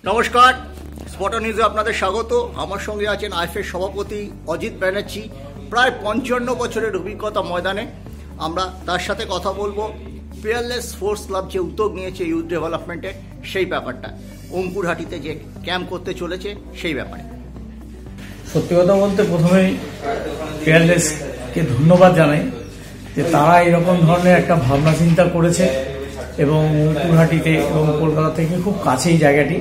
নমস্কার, স্পটার নিউজে আপনাদের স্বাগত। আমার সঙ্গে আছেন আইএফএর সভাপতি অজিত ব্যানার্জি। প্রায় 55 বছরের অভিজ্ঞতা ময়দানে। আমরা তার সাথে কথা বলবো পিয়ারলেস স্পোর্টস ক্লাব যে উদ্যোগ নিয়েছে ইউথ ডেভেলপমেন্টের সেই ব্যাপারটা, অঙ্কুরহাটিতে যে ক্যাম্প করতে চলেছে সেই ব্যাপারে। সত্যি কথা বলতে প্রথমেই পিয়ারলেসকে ধন্যবাদ জানাই যে তারা এরকম ধরনের একটা ভাবনা চিন্তা করেছে এবং অঙ্কুরহাটিতে এবং কলকাতা থেকে খুব কাছেই জায়গাটি,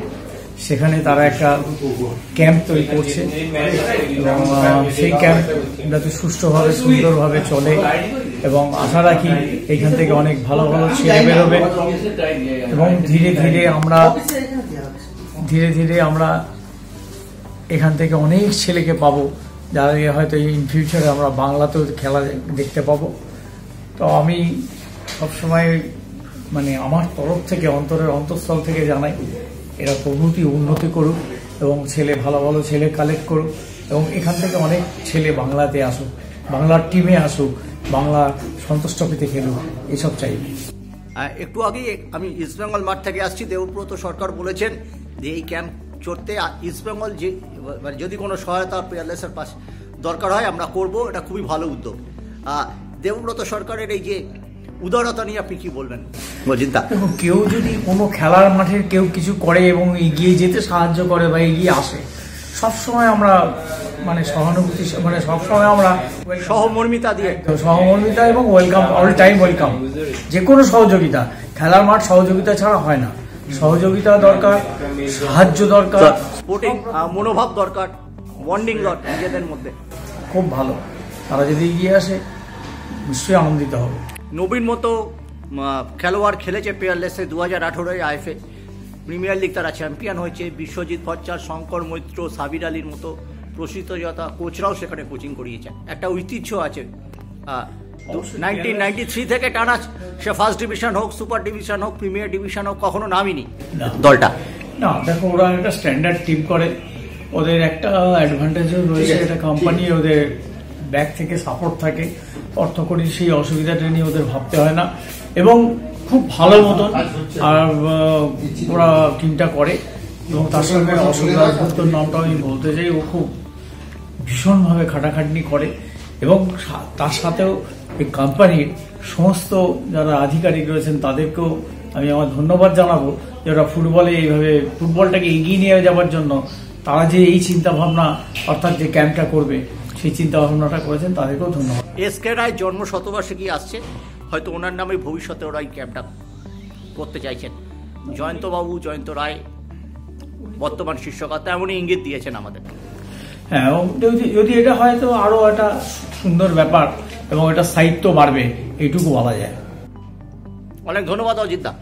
সেখানে তারা একটা ক্যাম্প তৈরি করছে এবং সেই ক্যাম্প যাতে সুষ্ঠুভাবে সুন্দরভাবে চলে এবং আশা রাখি এখান থেকে অনেক ভালো ভালো ছেলে বেরোবে এবং ধীরে ধীরে আমরা এখান থেকে অনেক ছেলেকে পাবো যারা হয়তো ইন ফিউচারে আমরা বাংলাতেও খেলা দেখতে পাবো। তো আমি সবসময় আমার তরফ থেকে অন্তঃস্থল থেকে জানাই এরা প্রভৃতি উন্নতি করুক এবং ভালো ভালো ছেলে কালেক্ট করুক এবং এখান থেকে অনেক ছেলে বাংলাতে আসুক, বাংলার টিমে আসুক, বাংলা সন্তুষ্ট পেতে খেলুক, এসব চাই। একটু আগে আমি ইস্টবেঙ্গল মাঠ থেকে আসছি। দেবব্রত সরকার বলেছেন যে এই ক্যাম্প চড়তে ইস্টবেঙ্গল যে যদি কোনো সহায়তা পিয়ারলেসের পাশে দরকার হয় আমরা করব, এটা খুবই ভালো উদ্যোগ। দেবব্রত সরকারের এই যে উদারতা নিয়ে আপনি কি বলবেন? কেউ যদি কোনো খেলার মাঠে কেউ কিছু করে এবং এগিয়ে যেতে সাহায্য করে বা এগিয়ে আসে, সবসময় আমরা সহানুভূতি সবসময় আমরা সহমর্মিতা এবং ওয়েলকাম, অল টাইম ওয়েলকাম। যে কোনো সহযোগিতা, খেলার মাঠ সহযোগিতা ছাড়া হয় না। সহযোগিতা দরকার, সাহায্য দরকার, স্পোর্টিং মনোভাব দরকার, বন্ডিং দরকার নিজেদের মধ্যে। খুব ভালো, তারা যদি এগিয়ে আসে নিশ্চয়ই আনন্দিত হবে। নবীন মতো খেলোয়াড় খেলেছে পিয়ারলেসে 2018 আইএফএ প্রিমিয়ার লিগ, তারা চ্যাম্পিয়ন হয়েছে। বিশ্বজিৎ ভট্টাচার্য, শঙ্কর মৈত্র, সাবির আলীর মতো প্রসিদ্ধতা কোচরাও সেখানে কোচিং করিয়েছেন। একটা ঐতিহ্য আছে 1993 থেকে টানা, সে ফার্স্ট ডিভিশন হোক, সুপার ডিভিশন হোক, প্রিমিয়ার ডিভিশন হোক, কখনো নামিনি দলটা। না দেখো, ওরা একটা স্ট্যান্ডার্ড টিম করে, ওদের একটা অ্যাডভান্টেজও রয়েছে, এটা কোম্পানি ওদের ব্যাক থেকে সাপোর্ট থাকে, অর্থকরী সেই অসুবিধাটা নিয়ে ওদের ভাবতে হয় না এবং খুব ভালো মতন আর ওরা টিমটা করে। এবং তার সঙ্গে অসুবিধা নামটা আমি বলতে চাই, ও খুব ভীষণভাবে খাটাখাটনি করে এবং তার সাথেও এই কোম্পানির সমস্ত যারা আধিকারিক রয়েছেন তাদেরকেও আমি আমার ধন্যবাদ জানাবো যে ওরা ফুটবলটাকে এগিয়ে নিয়ে যাওয়ার জন্য তারা যে এই চিন্তাভাবনা অর্থাৎ যে ক্যাম্পটা করবে সেই চিন্তা ভাবনাটা করেছেন, তাদেরকেও ধন্যবাদ। এসকে রায় জন্ম শতবার্ষিকী আসছে, হয়তো ওনার নামে ভবিষ্যতে ওরা এই ক্যাম্পটা করতে চাইছেন। জয়ন্ত রায় বর্তমান শীর্ষকর্তা এমনই ইঙ্গিত দিয়েছেন আমাদের। হ্যাঁ, যদি এটা হয় তো আরো একটা সুন্দর ব্যাপার এবং এটা স্থায়িত্ব বাড়বে, এইটুকু বলা যায়। অনেক ধন্যবাদ অজিতদা।